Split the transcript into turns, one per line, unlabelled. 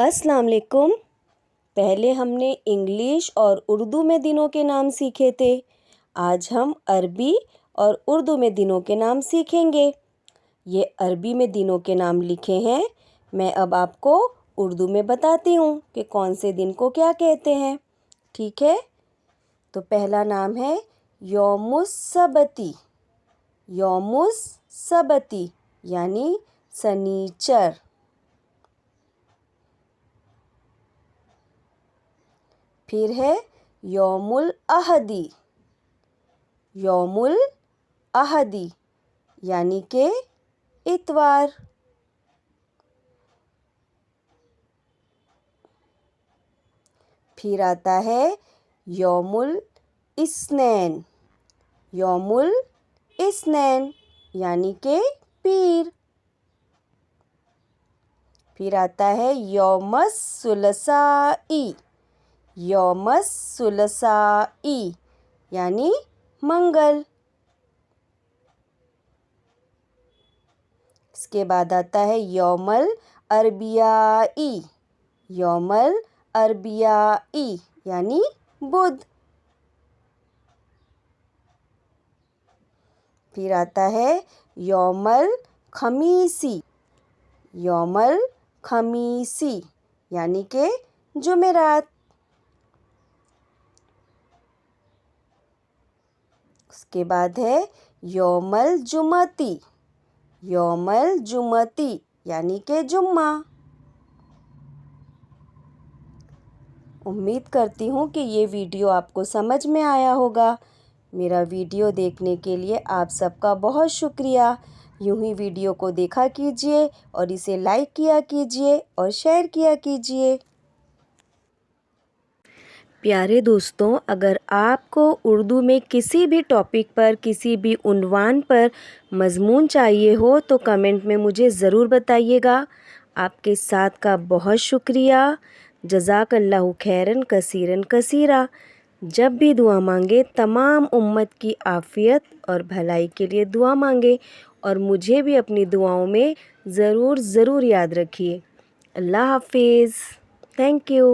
السلام علیکم۔ پہلے ہم نے انگلش اور اردو میں دنوں کے نام سیکھے تھے۔ آج ہم عربی اور اردو میں دنوں کے نام سیکھیں گے۔ یہ عربی میں دنوں کے نام لکھے ہیں۔ میں اب آپ کو اردو میں بتاتی ہوں کہ کون سے دن کو کیا کہتے ہیں، ٹھیک ہے؟ تو پہلا نام ہے یوم السبتی۔ یوم السبتی یعنی سنیچر۔ پھر ہے یوم الاحدی۔ یوم الاحدی یعنی کہ اتوار۔ پھر آتا ہے یوم الاثنین۔ یوم الاثنین یعنی کہ پیر۔ پھر آتا ہے یوم الثلاثاء۔ یوم الثلاثاء یعنی منگل۔ اس کے بعد آتا ہے یوم الاربعاء۔ یوم الاربعاء یعنی بدھ۔ پھر آتا ہے یوم الخمیس۔ یوم الخمیس یعنی کہ جمعرات۔ اس کے بعد ہے یوم الجمعتی۔ یوم الجمعتی یعنی کہ جمعہ۔ امید کرتی ہوں کہ یہ ویڈیو آپ کو سمجھ میں آیا ہوگا۔ میرا ویڈیو دیکھنے کے لیے آپ سب کا بہت شکریہ۔ یوں ہی ویڈیو کو دیکھا کیجیے اور اسے لائک کیا کیجیے اور شیئر کیا کیجیے۔ پیارے دوستوں، اگر آپ کو اردو میں کسی بھی ٹاپک پر، کسی بھی عنوان پر مضمون چاہیے ہو تو کمنٹ میں مجھے ضرور بتائیے گا۔ آپ کے ساتھ کا بہت شکریہ۔ جزاک اللہ خیراً کثیراً کثیرا۔ جب بھی دعا مانگے تمام امت کی عافیت اور بھلائی کے لیے دعا مانگے اور مجھے بھی اپنی دعاؤں میں ضرور یاد رکھیے۔ اللہ حافظ۔ Thank you.